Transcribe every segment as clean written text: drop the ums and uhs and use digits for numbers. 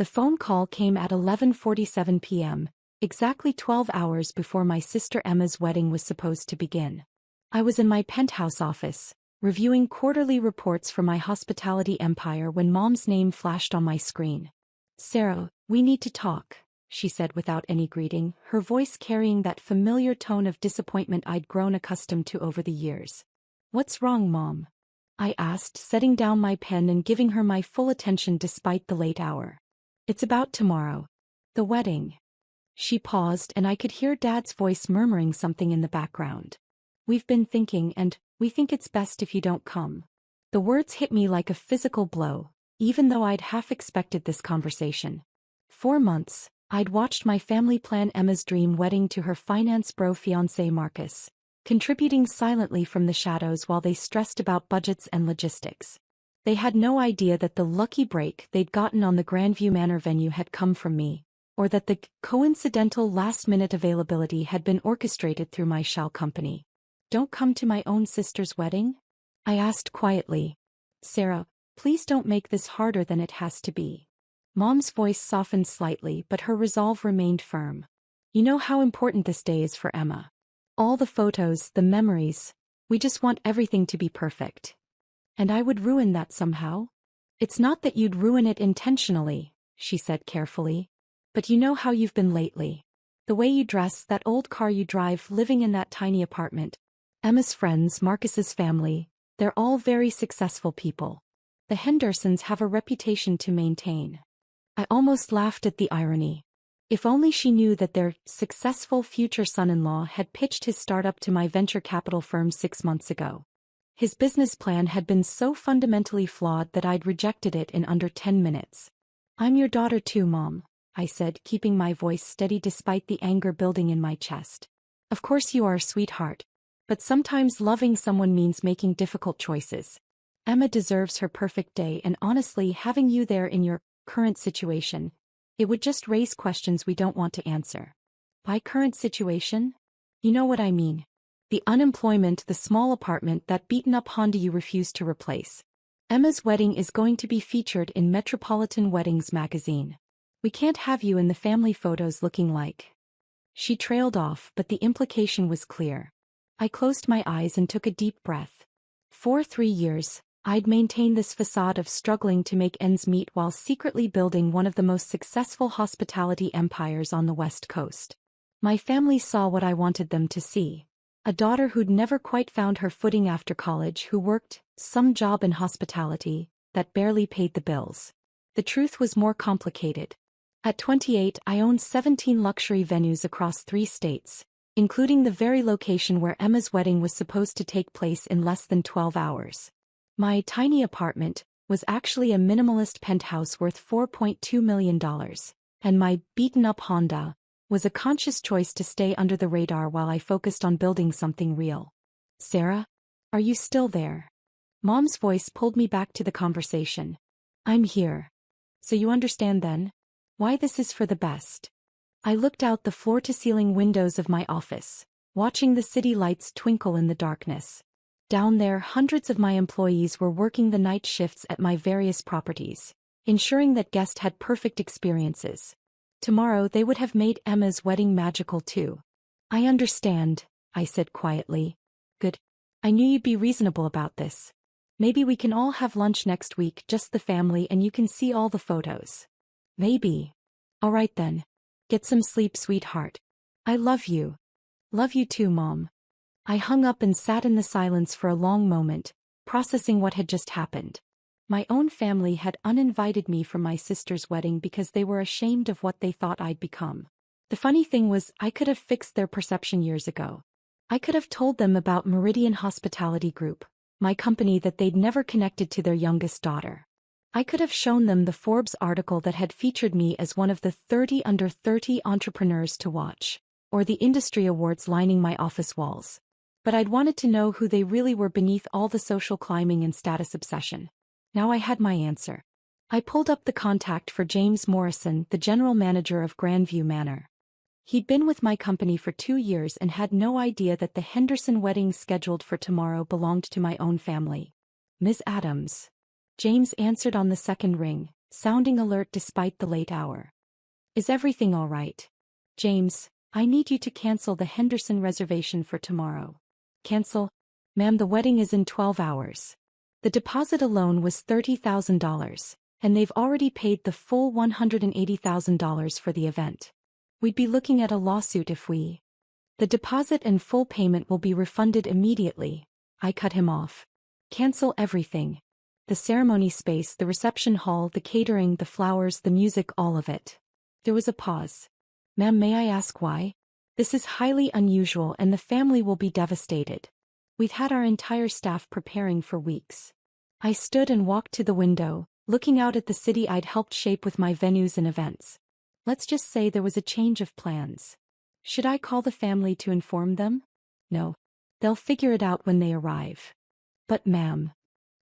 The phone call came at 11:47 p.m., exactly 12 hours before my sister Emma's wedding was supposed to begin. I was in my penthouse office, reviewing quarterly reports for my hospitality empire when Mom's name flashed on my screen. "Sarah, we need to talk," she said without any greeting, her voice carrying that familiar tone of disappointment I'd grown accustomed to over the years. "What's wrong, Mom?" I asked, setting down my pen and giving her my full attention despite the late hour. "It's about tomorrow. The wedding." She paused and I could hear Dad's voice murmuring something in the background. "We've been thinking and we think it's best if you don't come." The words hit me like a physical blow, even though I'd half expected this conversation. 4 months, I'd watched my family plan Emma's dream wedding to her finance bro fiancé Marcus, contributing silently from the shadows while they stressed about budgets and logistics. They had no idea that the lucky break they'd gotten on the Grandview Manor venue had come from me, or that the coincidental last-minute availability had been orchestrated through my shell company. "Don't come to my own sister's wedding?" I asked quietly. "Sarah, please don't make this harder than it has to be." Mom's voice softened slightly, but her resolve remained firm. "You know how important this day is for Emma. All the photos, the memories, we just want everything to be perfect. And I would ruin that somehow?" "It's not that you'd ruin it intentionally," she said carefully. "But you know how you've been lately. The way you dress, that old car you drive, living in that tiny apartment. Emma's friends, Marcus's family, they're all very successful people. The Hendersons have a reputation to maintain." I almost laughed at the irony. If only she knew that their successful future son-in-law had pitched his startup to my venture capital firm 6 months ago. His business plan had been so fundamentally flawed that I'd rejected it in under 10 minutes. "I'm your daughter too, Mom," I said, keeping my voice steady despite the anger building in my chest. "Of course you are, sweetheart. But sometimes loving someone means making difficult choices. Emma deserves her perfect day, and honestly, having you there in your current situation, it would just raise questions we don't want to answer." "By current situation?" "You know what I mean. The unemployment, the small apartment, that beaten-up Honda you refuse to replace. Emma's wedding is going to be featured in Metropolitan Weddings magazine. We can't have you in the family photos looking like..." She trailed off, but the implication was clear. I closed my eyes and took a deep breath. For 3 years, I'd maintained this facade of struggling to make ends meet while secretly building one of the most successful hospitality empires on the West Coast. My family saw what I wanted them to see. A daughter who'd never quite found her footing after college, who worked some job in hospitality that barely paid the bills. The truth was more complicated. At 28, I owned 17 luxury venues across 3 states, including the very location where Emma's wedding was supposed to take place in less than 12 hours. My tiny apartment was actually a minimalist penthouse worth $4.2 million, and my beaten-up Honda was a conscious choice to stay under the radar while I focused on building something real. "Sarah? Are you still there?" Mom's voice pulled me back to the conversation. "I'm here. So you understand then why this is for the best." I looked out the floor-to-ceiling windows of my office, watching the city lights twinkle in the darkness. Down there, hundreds of my employees were working the night shifts at my various properties, ensuring that guests had perfect experiences. Tomorrow they would have made Emma's wedding magical too. "I understand," I said quietly. "Good. I knew you'd be reasonable about this. Maybe we can all have lunch next week, just the family, and you can see all the photos." "Maybe." "All right then. Get some sleep, sweetheart. I love you." "Love you too, Mom." I hung up and sat in the silence for a long moment, processing what had just happened. My own family had uninvited me from my sister's wedding because they were ashamed of what they thought I'd become. The funny thing was, I could have fixed their perception years ago. I could have told them about Meridian Hospitality Group, my company that they'd never connected to their youngest daughter. I could have shown them the Forbes article that had featured me as one of the 30 under 30 entrepreneurs to watch, or the industry awards lining my office walls. But I'd wanted to know who they really were beneath all the social climbing and status obsession. Now I had my answer. I pulled up the contact for James Morrison, the general manager of Grandview Manor. He'd been with my company for 2 years and had no idea that the Henderson wedding scheduled for tomorrow belonged to my own family. "Ms. Adams." James answered on the second ring, sounding alert despite the late hour. Is everything all right? James, I need you to cancel the Henderson reservation for tomorrow. Cancel? Ma'am, the wedding is in 12 hours. The deposit alone was $30,000, and they've already paid the full $180,000 for the event. We'd be looking at a lawsuit if we... The deposit and full payment will be refunded immediately. I cut him off. Cancel everything. The ceremony space, the reception hall, the catering, the flowers, the music, all of it. There was a pause. Ma'am, may I ask why? This is highly unusual and the family will be devastated. We've had our entire staff preparing for weeks. I stood and walked to the window, looking out at the city I'd helped shape with my venues and events. Let's just say there was a change of plans. Should I call the family to inform them? No. They'll figure it out when they arrive. But ma'am.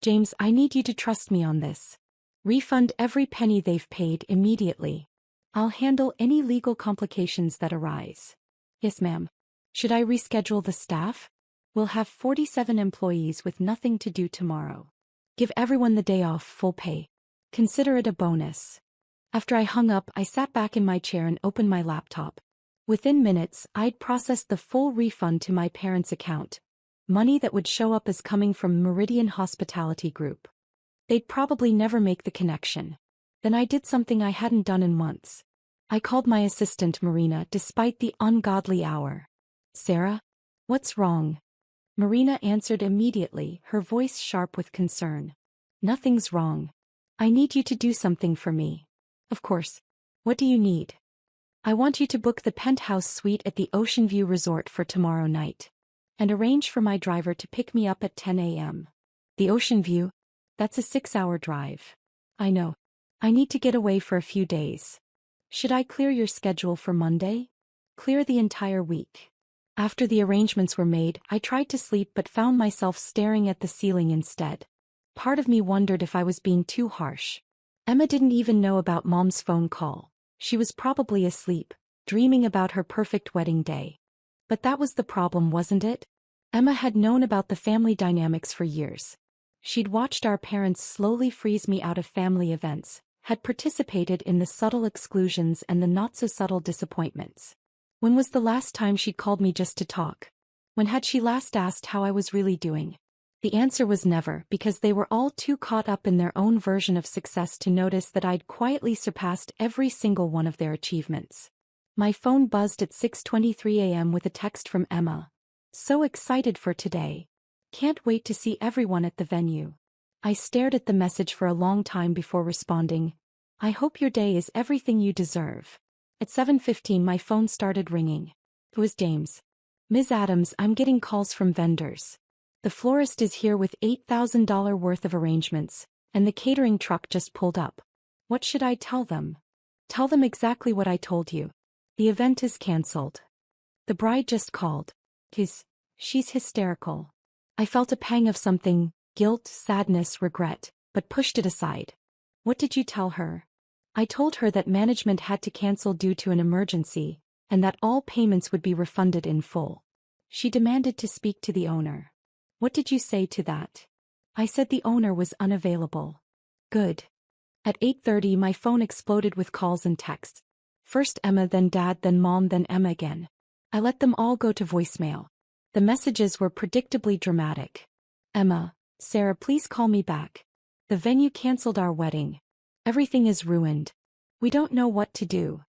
James, I need you to trust me on this. Refund every penny they've paid immediately. I'll handle any legal complications that arise. Yes, ma'am. Should I reschedule the staff? We'll have 47 employees with nothing to do tomorrow. Give everyone the day off, full pay. Consider it a bonus. After I hung up, I sat back in my chair and opened my laptop. Within minutes, I'd processed the full refund to my parents' account. Money that would show up as coming from Meridian Hospitality Group. They'd probably never make the connection. Then I did something I hadn't done in months. I called my assistant Marina despite the ungodly hour. Sarah? What's wrong? Marina answered immediately, her voice sharp with concern. Nothing's wrong. I need you to do something for me. Of course. What do you need? I want you to book the penthouse suite at the Ocean View Resort for tomorrow night. And arrange for my driver to pick me up at 10 a.m. The Ocean View? That's a 6-hour drive. I know. I need to get away for a few days. Should I clear your schedule for Monday? Clear the entire week. After the arrangements were made, I tried to sleep but found myself staring at the ceiling instead. Part of me wondered if I was being too harsh. Emma didn't even know about Mom's phone call. She was probably asleep, dreaming about her perfect wedding day. But that was the problem, wasn't it? Emma had known about the family dynamics for years. She'd watched our parents slowly freeze me out of family events, had participated in the subtle exclusions and the not-so-subtle disappointments. When was the last time she'd called me just to talk? When had she last asked how I was really doing? The answer was never, because they were all too caught up in their own version of success to notice that I'd quietly surpassed every single one of their achievements. My phone buzzed at 6:23 a.m. with a text from Emma. So excited for today. Can't wait to see everyone at the venue. I stared at the message for a long time before responding. I hope your day is everything you deserve. At 7:15 my phone started ringing. It was James. Ms. Adams, I'm getting calls from vendors. The florist is here with $8,000 worth of arrangements, and the catering truck just pulled up. What should I tell them? Tell them exactly what I told you. The event is cancelled. The bride just called. She's hysterical. I felt a pang of something, guilt, sadness, regret, but pushed it aside. What did you tell her? I told her that management had to cancel due to an emergency, and that all payments would be refunded in full. She demanded to speak to the owner. What did you say to that? I said the owner was unavailable. Good. At 8:30 my phone exploded with calls and texts. First Emma, then Dad, then Mom, then Emma again. I let them all go to voicemail. The messages were predictably dramatic. Emma, Sarah, please call me back. The venue canceled our wedding. Everything is ruined. We don't know what to do.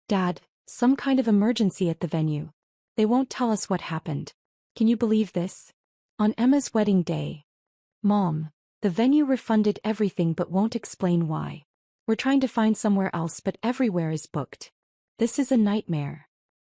Dad, some kind of emergency at the venue. They won't tell us what happened. Can you believe this? On Emma's wedding day. Mom, the venue refunded everything but won't explain why. We're trying to find somewhere else but everywhere is booked. This is a nightmare.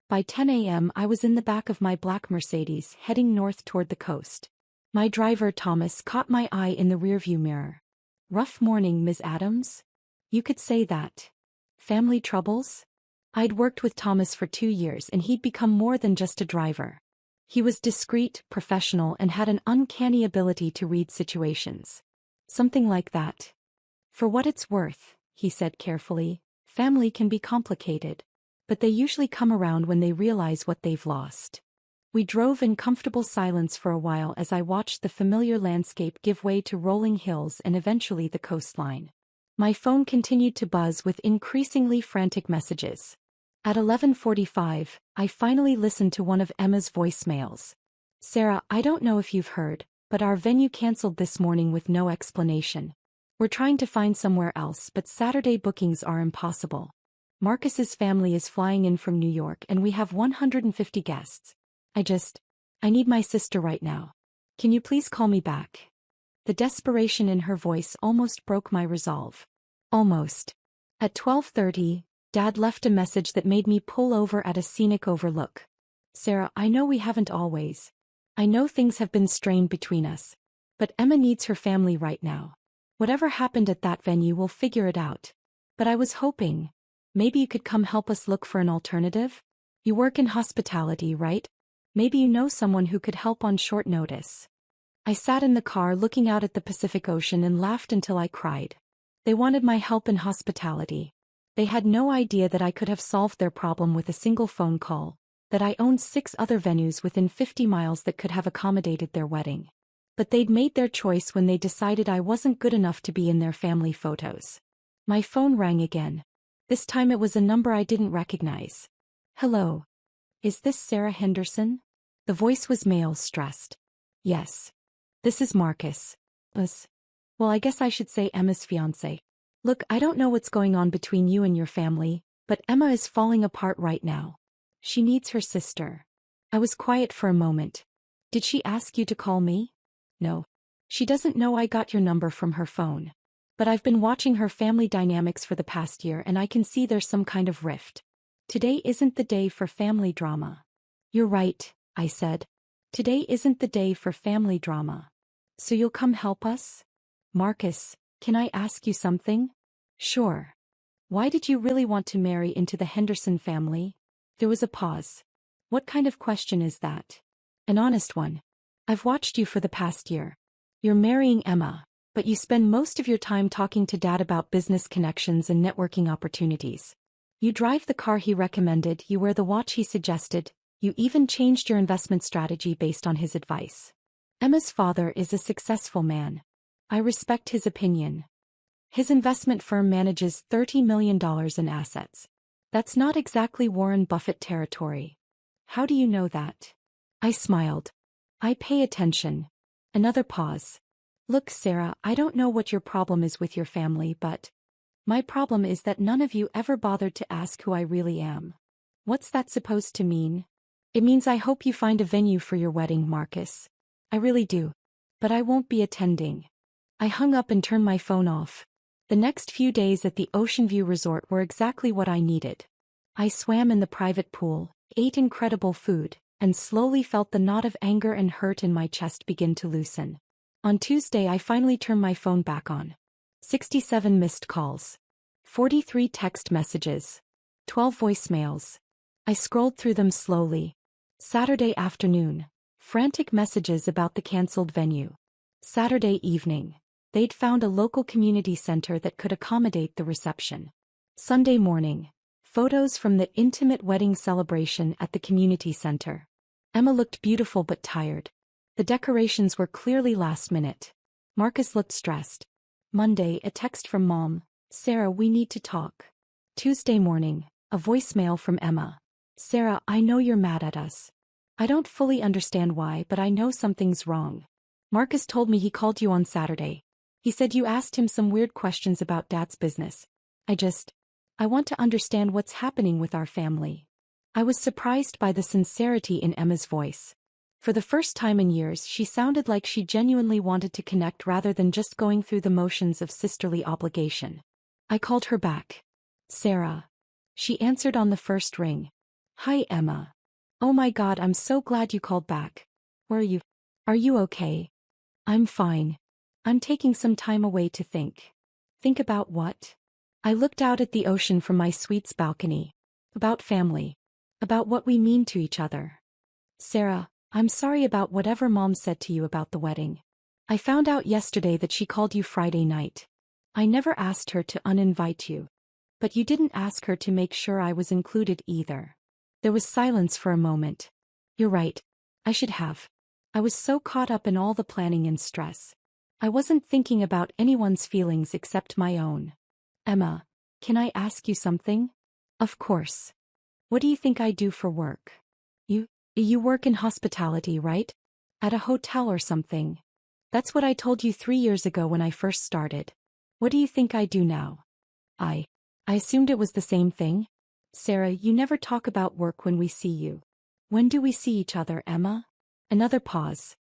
By 10 a.m. I was in the back of my black Mercedes heading north toward the coast. My driver Thomas caught my eye in the rearview mirror. Rough morning, Ms. Adams? You could say that. Family troubles? I'd worked with Thomas for 2 years and he'd become more than just a driver. He was discreet, professional, and had an uncanny ability to read situations. Something like that. For what it's worth, he said carefully, family can be complicated. But they usually come around when they realize what they've lost. We drove in comfortable silence for a while as I watched the familiar landscape give way to rolling hills and eventually the coastline. My phone continued to buzz with increasingly frantic messages. At 11:45, I finally listened to one of Emma's voicemails. Sarah, I don't know if you've heard, but our venue canceled this morning with no explanation. We're trying to find somewhere else, but Saturday bookings are impossible. Marcus's family is flying in from New York and we have 150 guests. I need my sister right now. Can you please call me back? The desperation in her voice almost broke my resolve. Almost. At 12:30, Dad left a message that made me pull over at a scenic overlook. Sarah, I know we haven't always. I know things have been strained between us. But Emma needs her family right now. Whatever happened at that venue, we'll figure it out. But I was hoping, maybe you could come help us look for an alternative? You work in hospitality, right? Maybe you know someone who could help on short notice. I sat in the car looking out at the Pacific Ocean and laughed until I cried. They wanted my help in hospitality. They had no idea that I could have solved their problem with a single phone call, that I owned 6 other venues within 50 miles that could have accommodated their wedding. But they'd made their choice when they decided I wasn't good enough to be in their family photos. My phone rang again. This time it was a number I didn't recognize. Hello. Is this Sarah Henderson? The voice was male, stressed. Yes. This is Marcus. Well, I guess I should say Emma's fiancé. Look, I don't know what's going on between you and your family, but Emma is falling apart right now. She needs her sister. I was quiet for a moment. Did she ask you to call me? No. She doesn't know I got your number from her phone. But I've been watching her family dynamics for the past year and I can see there's some kind of rift. Today isn't the day for family drama. You're right, I said. Today isn't the day for family drama. So you'll come help us? Marcus, can I ask you something? Sure. Why did you really want to marry into the Henderson family? There was a pause. What kind of question is that? An honest one. I've watched you for the past year. You're marrying Emma, but you spend most of your time talking to Dad about business connections and networking opportunities. You drive the car he recommended, you wear the watch he suggested, you even changed your investment strategy based on his advice. Emma's father is a successful man. I respect his opinion. His investment firm manages $30 million in assets. That's not exactly Warren Buffett territory. How do you know that? I smiled. I pay attention. Another pause. Look, Sarah, I don't know what your problem is with your family, but my problem is that none of you ever bothered to ask who I really am. What's that supposed to mean? It means I hope you find a venue for your wedding, Marcus. I really do. But I won't be attending. I hung up and turned my phone off. The next few days at the Ocean View Resort were exactly what I needed. I swam in the private pool, ate incredible food, and slowly felt the knot of anger and hurt in my chest begin to loosen. On Tuesday I finally turned my phone back on. 67 missed calls. 43 text messages. 12 voicemails. I scrolled through them slowly. Saturday afternoon. Frantic messages about the cancelled venue. Saturday evening. They'd found a local community center that could accommodate the reception. Sunday morning. Photos from the intimate wedding celebration at the community center. Emma looked beautiful but tired. The decorations were clearly last minute. Marcus looked stressed. Monday, a text from Mom. Sarah, we need to talk. Tuesday morning, a voicemail from Emma. Sarah, I know you're mad at us. I don't fully understand why, but I know something's wrong. Marcus told me he called you on Saturday. He said you asked him some weird questions about Dad's business. I want to understand what's happening with our family. I was surprised by the sincerity in Emma's voice. For the first time in years, she sounded like she genuinely wanted to connect rather than just going through the motions of sisterly obligation. I called her back. Sarah. She answered on the first ring. Hi, Emma. Oh my God, I'm so glad you called back. Where are you? Are you okay? I'm fine. I'm taking some time away to think. Think about what? I looked out at the ocean from my suite's balcony. About family. About what we mean to each other. Sarah, I'm sorry about whatever Mom said to you about the wedding. I found out yesterday that she called you Friday night. I never asked her to uninvite you. But you didn't ask her to make sure I was included either. There was silence for a moment. You're right. I should have. I was so caught up in all the planning and stress. I wasn't thinking about anyone's feelings except my own. Emma, can I ask you something? Of course. What do you think I do for work? You work in hospitality, right? At a hotel or something. That's what I told you 3 years ago when I first started. What do you think I do now? I assumed it was the same thing. Sarah, you never talk about work when we see you. When do we see each other, Emma? Another pause.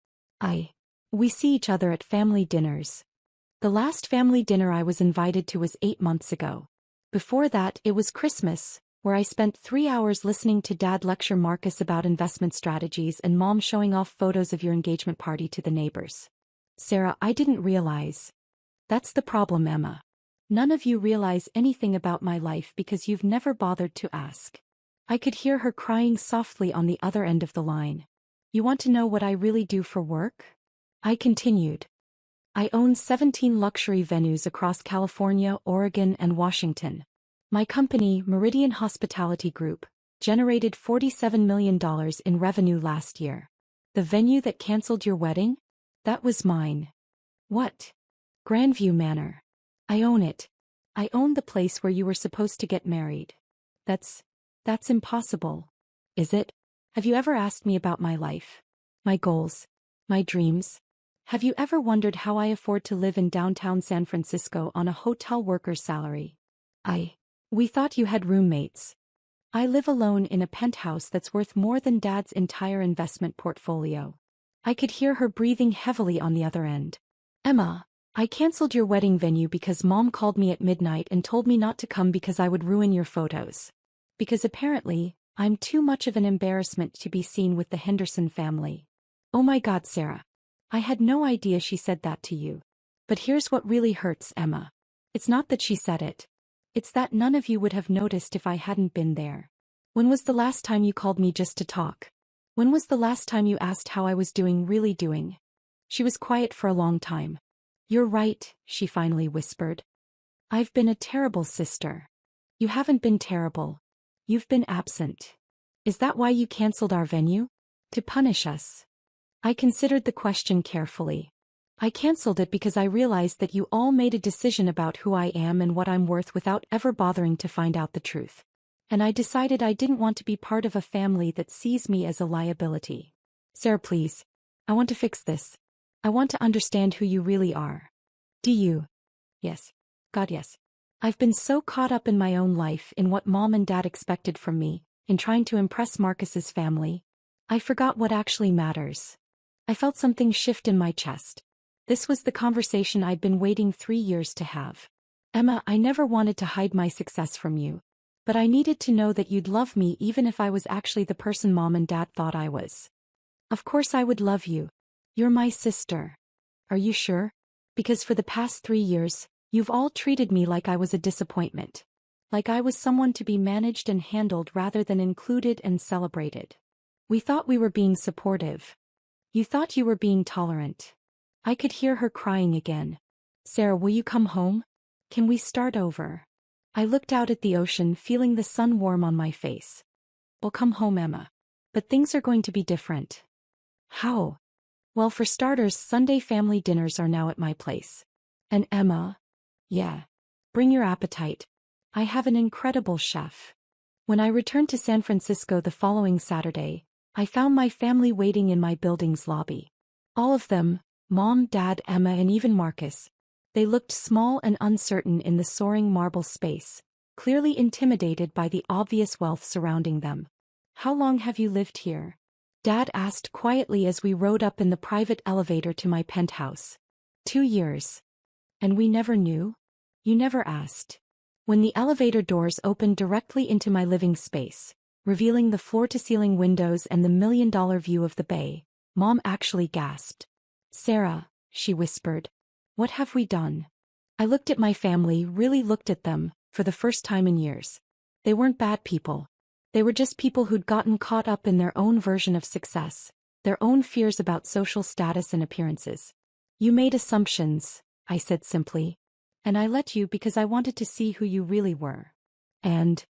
We see each other at family dinners. The last family dinner I was invited to was 8 months ago. Before that, it was Christmas, where I spent 3 hours listening to Dad lecture Marcus about investment strategies and Mom showing off photos of your engagement party to the neighbors. Sarah, I didn't realize. That's the problem, Emma. None of you realize anything about my life because you've never bothered to ask. I could hear her crying softly on the other end of the line. You want to know what I really do for work? I continued. I own 17 luxury venues across California, Oregon, and Washington. My company, Meridian Hospitality Group, generated $47 million in revenue last year. The venue that canceled your wedding? That was mine. What? Grandview Manor. I own it. I own the place where you were supposed to get married. That's impossible. Is it? Have you ever asked me about my life? My goals? My dreams? Have you ever wondered how I afford to live in downtown San Francisco on a hotel worker's salary? We thought you had roommates. I live alone in a penthouse that's worth more than Dad's entire investment portfolio. I could hear her breathing heavily on the other end. Emma, I canceled your wedding venue because Mom called me at midnight and told me not to come because I would ruin your photos. Because apparently, I'm too much of an embarrassment to be seen with the Henderson family. Oh my God, Sarah. I had no idea she said that to you. But here's what really hurts, Emma. It's not that she said it. It's that none of you would have noticed if I hadn't been there. When was the last time you called me just to talk? When was the last time you asked how I was really doing? She was quiet for a long time. You're right, she finally whispered. I've been a terrible sister. You haven't been terrible. You've been absent. Is that why you canceled our venue? To punish us? I considered the question carefully. I canceled it because I realized that you all made a decision about who I am and what I'm worth without ever bothering to find out the truth. And I decided I didn't want to be part of a family that sees me as a liability. Sarah, please. I want to fix this. I want to understand who you really are. Do you? Yes. God, yes. I've been so caught up in my own life, in what Mom and Dad expected from me, in trying to impress Marcus's family. I forgot what actually matters. I felt something shift in my chest. This was the conversation I'd been waiting 3 years to have. Emma, I never wanted to hide my success from you. But I needed to know that you'd love me even if I was actually the person Mom and Dad thought I was. Of course I would love you. You're my sister. Are you sure? Because for the past 3 years, you've all treated me like I was a disappointment. Like I was someone to be managed and handled rather than included and celebrated. We thought we were being supportive. You thought you were being tolerant. I could hear her crying again. Sarah, will you come home? Can we start over? I looked out at the ocean, feeling the sun warm on my face. We'll come home, Emma. But things are going to be different. How? Well, for starters, Sunday family dinners are now at my place. And Emma? Yeah. Bring your appetite. I have an incredible chef. When I returned to San Francisco the following Saturday, I found my family waiting in my building's lobby. All of them, Mom, Dad, Emma, and even Marcus. They looked small and uncertain in the soaring marble space, clearly intimidated by the obvious wealth surrounding them. How long have you lived here? Dad asked quietly as we rode up in the private elevator to my penthouse. 2 years. And we never knew? You never asked. When the elevator doors opened directly into my living space, revealing the floor-to-ceiling windows and the million-dollar view of the bay, Mom actually gasped. Sarah, she whispered. What have we done? I looked at my family, really looked at them, for the first time in years. They weren't bad people. They were just people who'd gotten caught up in their own version of success, their own fears about social status and appearances. You made assumptions, I said simply. And I let you because I wanted to see who you really were. And?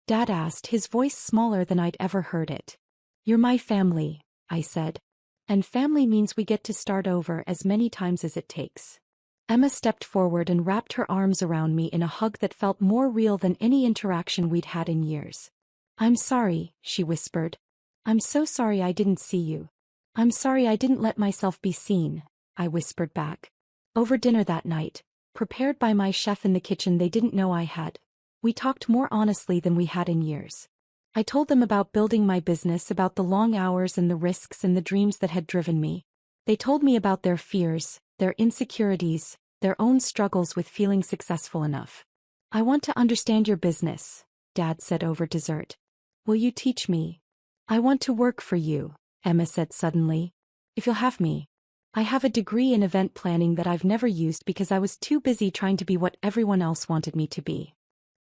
Dad asked, his voice smaller than I'd ever heard it. You're my family, I said. And family means we get to start over as many times as it takes. Emma stepped forward and wrapped her arms around me in a hug that felt more real than any interaction we'd had in years. "I'm sorry," she whispered. "I'm so sorry I didn't see you. I'm sorry I didn't let myself be seen," I whispered back. Over dinner that night, prepared by my chef in the kitchen they didn't know I had, we talked more honestly than we had in years. I told them about building my business, about the long hours and the risks and the dreams that had driven me. They told me about their fears, their insecurities, their own struggles with feeling successful enough. "I want to understand your business," Dad said over dessert. "Will you teach me?" "I want to work for you," Emma said suddenly. "If you'll have me. I have a degree in event planning that I've never used because I was too busy trying to be what everyone else wanted me to be."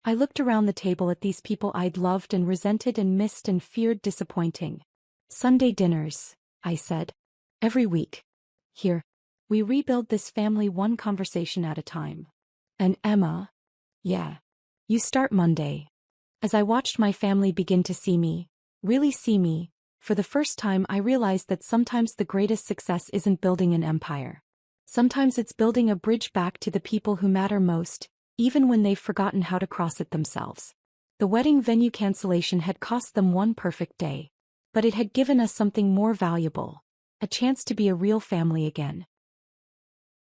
I looked around the table at these people I'd loved and resented and missed and feared disappointing. "Sunday dinners," I said. "Every week. Here. We rebuild this family one conversation at a time." "And Emma?" "Yeah. You start Monday." As I watched my family begin to see me, really see me, for the first time I realized that sometimes the greatest success isn't building an empire. Sometimes it's building a bridge back to the people who matter most, even when they've forgotten how to cross it themselves. The wedding venue cancellation had cost them one perfect day. But it had given us something more valuable: a chance to be a real family again.